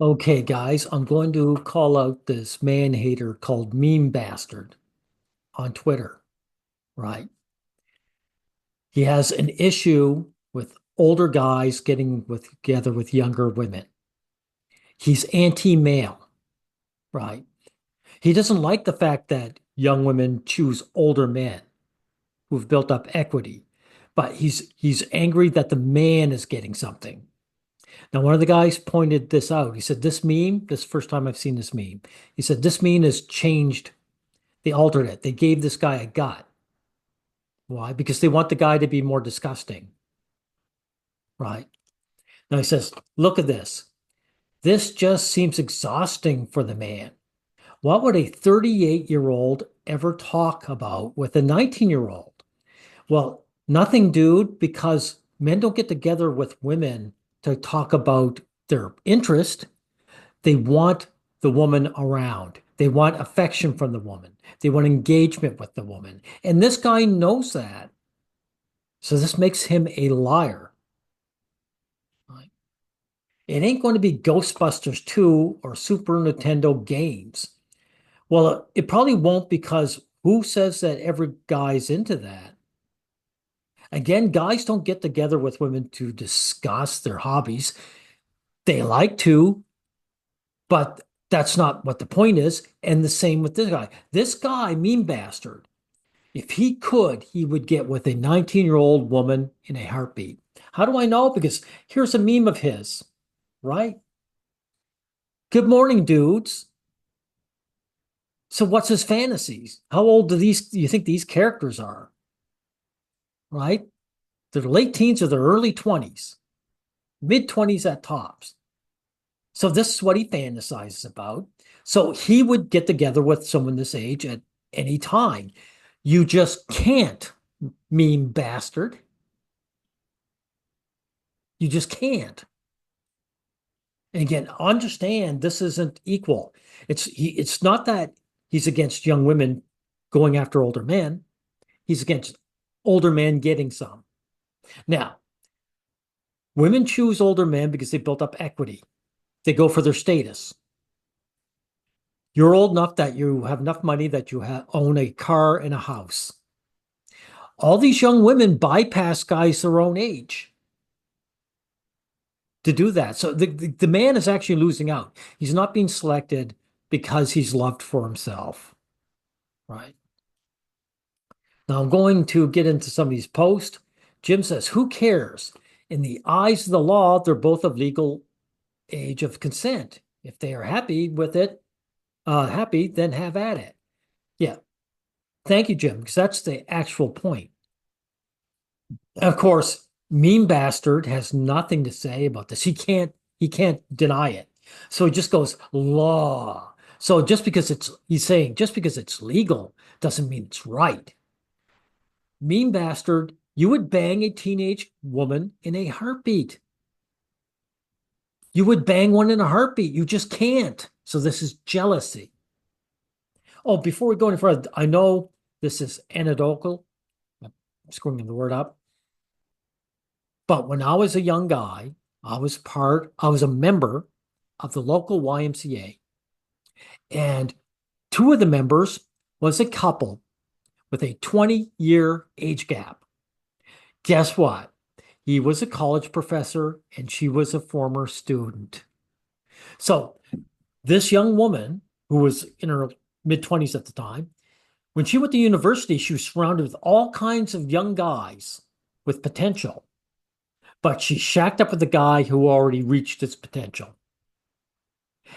Okay, guys, I'm going to call out this man hater called Meme Bastard on Twitter, right? He has an issue with older guys getting together with younger women. He's anti-male, right? He doesn't like the fact that young women choose older men who've built up equity, but he's angry that the man is getting something. Now, one of the guys pointed this out. He said, this first time I've seen this meme. He said, this meme has changed. They altered it. They gave this guy a gut. Why? Because they want the guy to be more disgusting, right? Now he says, look at this. This just seems exhausting for the man. What would a 38-year-old ever talk about with a 19-year-old? Well, nothing, dude, because men don't get together with women to talk about their interest. They want the woman around. They want affection from the woman. They want engagement with the woman. And this guy knows that. So this makes him a liar. Right? It ain't going to be Ghostbusters 2 or Super Nintendo games. Well, it probably won't because who says that every guy's into that? Again, guys don't get together with women to discuss their hobbies. They like to, but that's not what the point is. And the same with this guy. This guy, Meme Bastard, if he could, he would get with a 19-year-old woman in a heartbeat. How do I know? Because here's a meme of his, right? Good morning, dudes. So what's his fantasies? How old do you think these characters are? Right? They're late teens or their early 20s, mid 20s at tops. So this is what he fantasizes about. So he would get together with someone this age at any time. You just can't, Meme Bastard. You just can't. And again, understand this isn't equal. It's not that he's against young women going after older men. He's against older men getting some. Now, women choose older men because they built up equity. They go for their status. You're old enough that you have enough money that own a car and a house. All these young women bypass guys their own age to do that. So the man is actually losing out. He's not being selected because he's loved for himself, right? Now I'm going to get into some of these posts. Jim says, who cares? In the eyes of the law, they're both of legal age of consent. If they are happy with it, then have at it. Yeah. Thank you, Jim, because that's the actual point. Of course, Meme Bastard has nothing to say about this. He can't deny it. So he just goes, law. So he's saying just because it's legal doesn't mean it's right. Meme Bastard, you would bang a teenage woman in a heartbeat. You would bang one in a heartbeat. You just can't. So this is jealousy. Oh, before we go any further, I know this is anecdotal. I'm screwing the word up. But when I was a young guy, I was a member of the local YMCA. And two of the members was a couple with a 20-year age gap. Guess what? He was a college professor and she was a former student. So this young woman, who was in her mid 20s at the time, when she went to university, she was surrounded with all kinds of young guys with potential, but she shacked up with a guy who already reached his potential.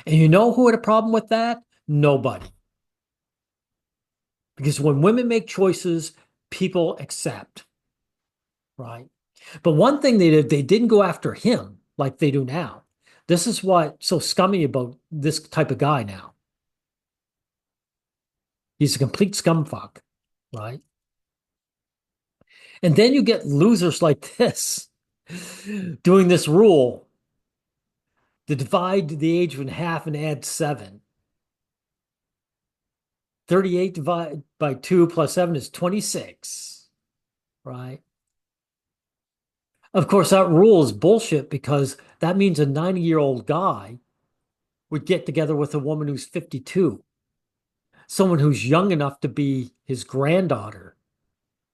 And you know who had a problem with that? Nobody. Because when women make choices, people accept, right? But one thing they did, they didn't go after him like they do now. This is what's so scummy about this type of guy now. He's a complete scumfuck, right? And then you get losers like this doing this rule to divide the age in half and add 7. 38 divided by 2 plus 7 is 26, right? Of course, that rule is bullshit because that means a 90-year-old guy would get together with a woman who's 52, someone who's young enough to be his granddaughter,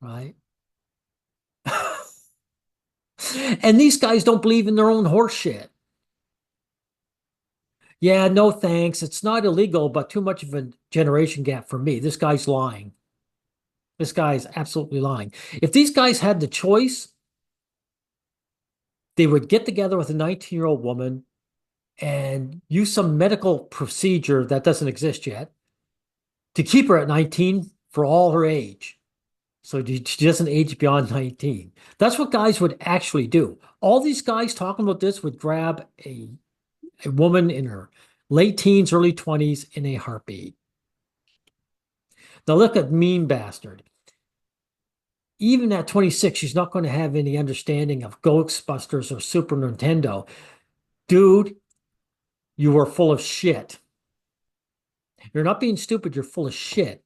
right? And these guys don't believe in their own horse shit. Yeah, no thanks. It's not illegal, but too much of a generation gap for me. This guy's lying. This guy's absolutely lying. If these guys had the choice, they would get together with a 19-year-old woman and use some medical procedure that doesn't exist yet to keep her at 19 for all her age. So she doesn't age beyond 19. That's what guys would actually do. All these guys talking about this would grab a woman in her late teens, early 20s in a heartbeat. Now look at Mean Bastard. Even at 26, she's not going to have any understanding of Ghostbusters or Super Nintendo. Dude, you are full of shit. You're not being stupid, you're full of shit.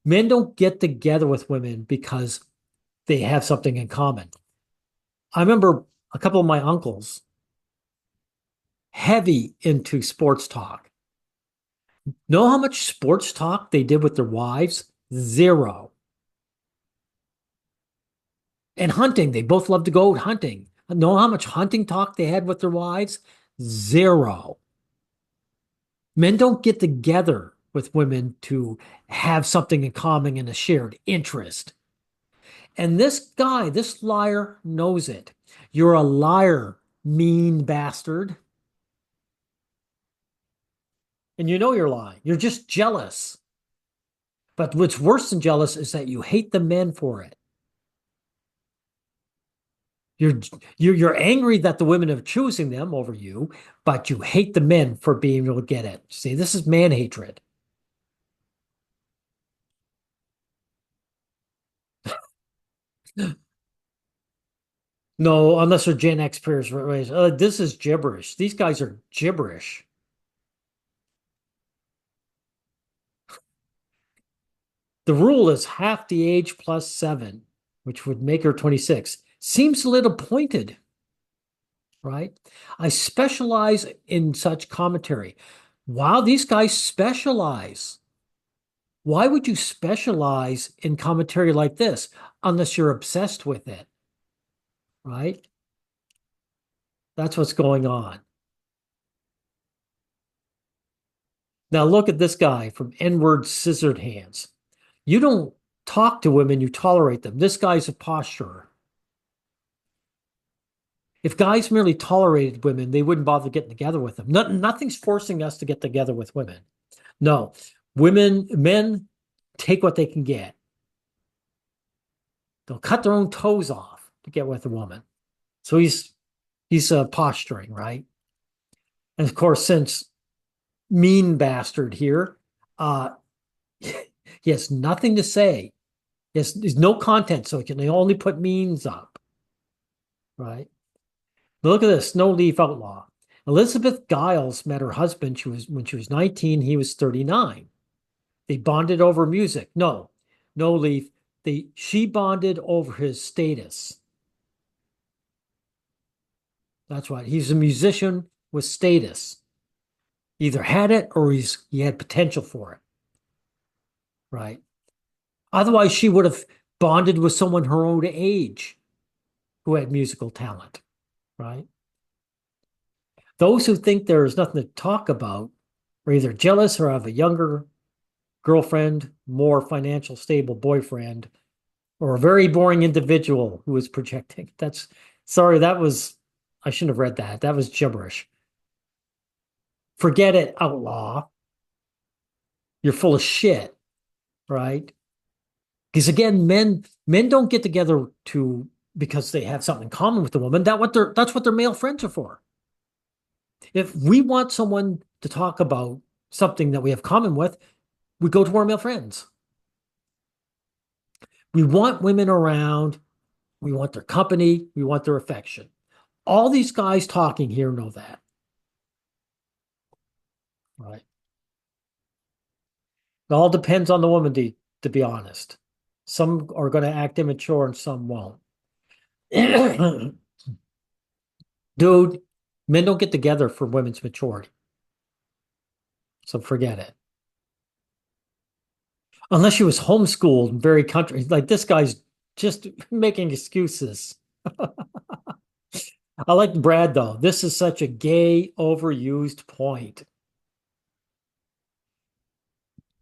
Men don't get together with women because they have something in common. I remember a couple of my uncles heavy into sports talk. Know how much sports talk they did with their wives? Zero. And hunting, they both love to go out hunting. Know how much hunting talk they had with their wives? Zero. Men don't get together with women to have something in common and a shared interest. And this guy, this liar, knows it. You're a liar, mean bastard. And you know you're lying. You're just jealous. But what's worse than jealous is that you hate the men for it. You're you're angry that the women are choosing them over you, but you hate the men for being able to get it. See, this is man hatred. No, unless they're Gen X peers. This is gibberish. These guys are gibberish. The rule is half the age plus 7, which would make her 26. Seems a little pointed, right? I specialize in such commentary. Wow, these guys specialize. Why would you specialize in commentary like this unless you're obsessed with it, right? That's what's going on. Now look at this guy from N-word scissored hands. You don't talk to women, you tolerate them. This guy's a posturer. If guys merely tolerated women, they wouldn't bother getting together with them. Nothing's forcing us to get together with women. No, men take what they can get. They'll cut their own toes off to get with a woman. So he's posturing, right? And of course, since Mean Bastard here, uh, he has nothing to say. There's no content, so he can only put memes up, right? But look at this, No Leaf Outlaw. Elizabeth Giles met her husband when she was 19, he was 39. They bonded over music. No, No Leaf. She bonded over his status. That's right. He's a musician with status. Either had it or he had potential for it, right? Otherwise, she would have bonded with someone her own age who had musical talent, right? Those who think there is nothing to talk about are either jealous or have a younger girlfriend, more financial stable boyfriend, or a very boring individual who is projecting. Sorry, I shouldn't have read that. That was gibberish. Forget it, outlaw. You're full of shit, right? Because again, men don't get together because they have something in common with the woman. That's what their male friends are for. If we want someone to talk about something that we have common with, we go to our male friends. We want women around. We want their company. We want their affection. All these guys talking here know that, right? It all depends on the woman, to be honest. Some are going to act immature and some won't. Dude, men don't get together for women's maturity. So forget it. Unless she was homeschooled, very country, like this guy's just making excuses. I like Brad though. This is such a gay, overused point.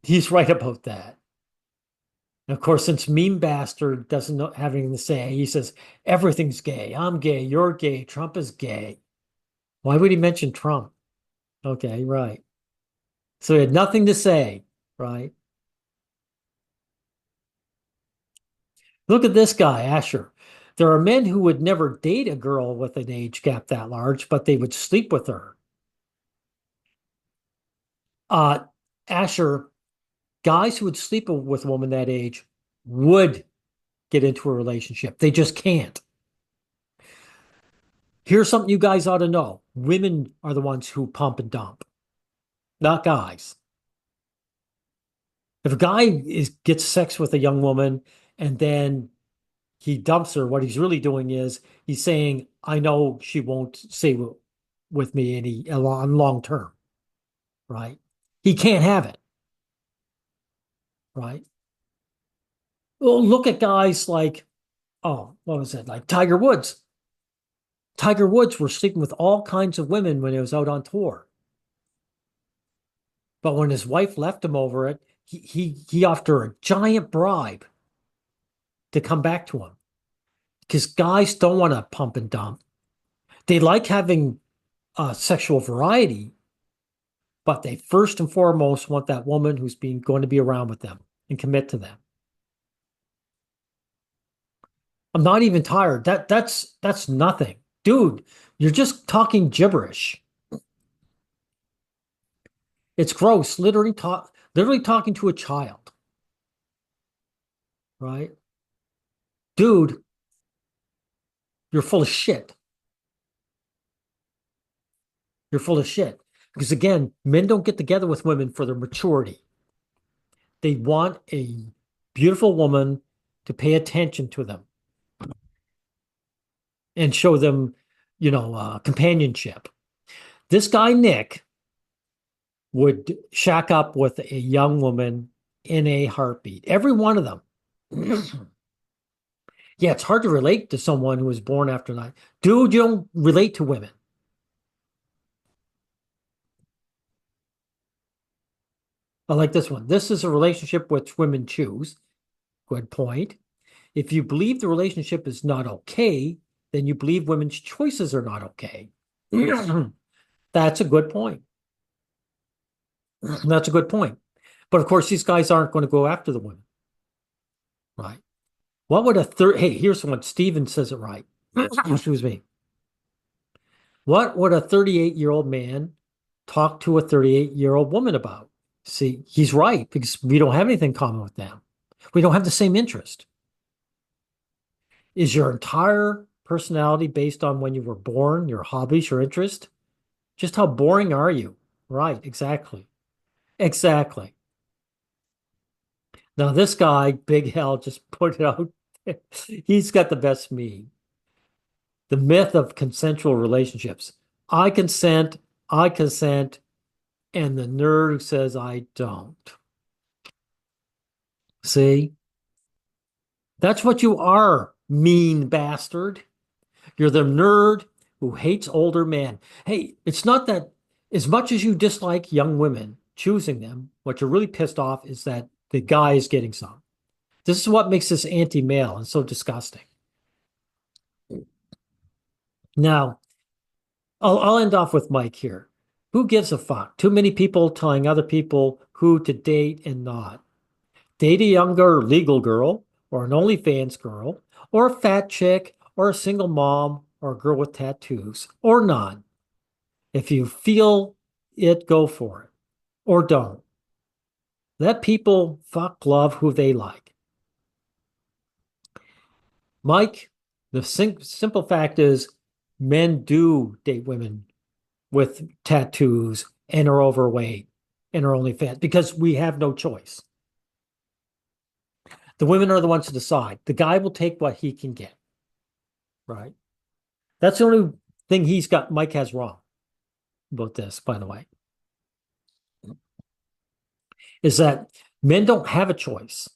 He's right about that. And of course, since Meme Bastard doesn't know, have anything to say, he says, everything's gay. I'm gay. You're gay. Trump is gay. Why would he mention Trump? Okay, right. So he had nothing to say, right? Look at this guy, Asher. There are men who would never date a girl with an age gap that large, but they would sleep with her. Uh, Asher, guys who would sleep with a woman that age would get into a relationship. They just can't. Here's something you guys ought to know. Women are the ones who pump and dump, not guys. If a guy gets sex with a young woman and then he dumps her, what he's really doing is he's saying, I know she won't stay with me any long term, right? He can't have it, right? Well, look at guys like, oh, what was it? Like Tiger Woods. Tiger Woods was sleeping with all kinds of women when he was out on tour. But when his wife left him over it, he offered her a giant bribe to come back to him. Because guys don't want to pump and dump. They like having sexual variety, but they first and foremost want that woman who's being going to be around with them and commit to them. I'm not even tired. That's nothing. Dude, you're just talking gibberish. It's gross. Literally talking to a child, right? Dude, you're full of shit. You're full of shit. Because again, men don't get together with women for their maturity. They want a beautiful woman to pay attention to them and show them, companionship. This guy, Nick, would shack up with a young woman in a heartbeat. Every one of them. Yeah, it's hard to relate to someone who was born after nine. Dude, you don't relate to women. I like this one. This is a relationship which women choose. Good point. If you believe the relationship is not okay, then you believe women's choices are not okay. That's a good point. That's a good point. But of course, these guys aren't going to go after the women, right? What would a third? Hey, here's one. Steven says it right. Excuse me. What would a 38-year-old man talk to a 38-year-old woman about? See, he's right because we don't have anything in common with them. We don't have the same interest. Is your entire personality based on when you were born, your hobbies, your interest? Just how boring are you? Right, exactly. Exactly. Now, this guy, Big Hell, just put it out. He's got the best meme. The myth of consensual relationships. I consent, I consent, and the nerd says I don't. See? That's what you are, mean bastard. You're the nerd who hates older men. Hey, it's not that as much as you dislike young women choosing them, what you're really pissed off is that the guy is getting some. This is what makes this anti-male and so disgusting. Now, I'll end off with Mike here. Who gives a fuck? Too many people telling other people who to date and not. Date a younger legal girl, or an OnlyFans girl, or a fat chick, or a single mom, or a girl with tattoos, or none. If you feel it, go for it, or don't. Let people fuck love who they like. Mike, the simple fact is men do date women with tattoos and are overweight and are only fat because we have no choice. The women are the ones to decide. The guy will take what he can get, right? That's the only thing Mike has wrong about this, by the way. is that men don't have a choice.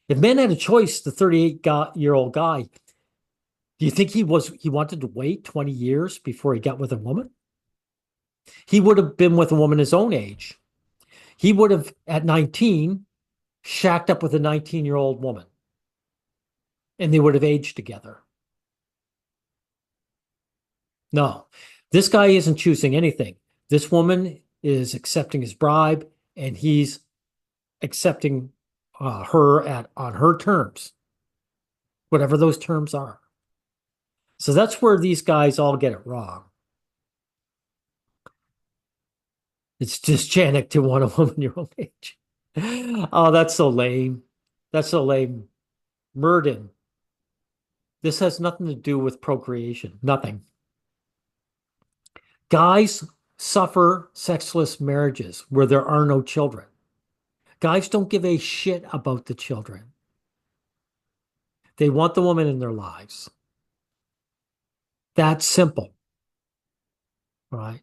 If men had a choice, the 38-year-old guy, do you think he wanted to wait 20 years before he got with a woman? He would have been with a woman his own age. He would have, at 19, shacked up with a 19-year-old woman, and they would have aged together. No, this guy isn't choosing anything. This woman is accepting his bribe, and he's accepting her at on her terms, whatever those terms are. So that's where these guys all get it wrong. It's just Janik to want a woman your own age. Oh, that's so lame. That's so lame. Murden. This has nothing to do with procreation. Nothing. Guys suffer sexless marriages where there are no children. Guys don't give a shit about the children. They want the woman in their lives. That's simple, right?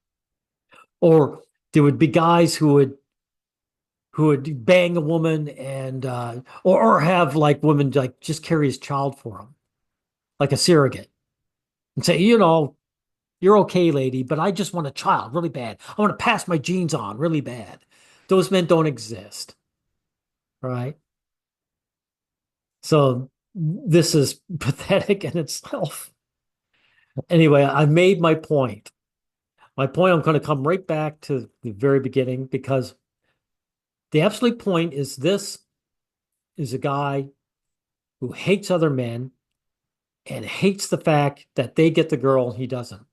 Or there would be guys who would bang a woman and or have like women like just carry his child for him, like a surrogate, and say, you're okay, lady, but I just want a child really bad. I want to pass my genes on really bad. Those men don't exist, right? So this is pathetic in itself. Anyway, I've made my point. My point, I'm going to come right back to the very beginning because the absolute point is this is a guy who hates other men and hates the fact that they get the girl and he doesn't.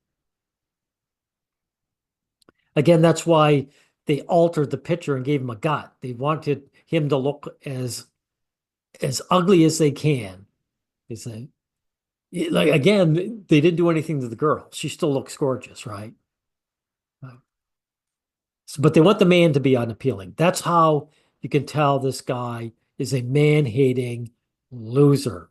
Again, that's why they altered the picture and gave him a gut. They wanted him to look as ugly as they can. They say, like again, they didn't do anything to the girl. She still looks gorgeous, right? But they want the man to be unappealing. That's how you can tell this guy is a man-hating loser.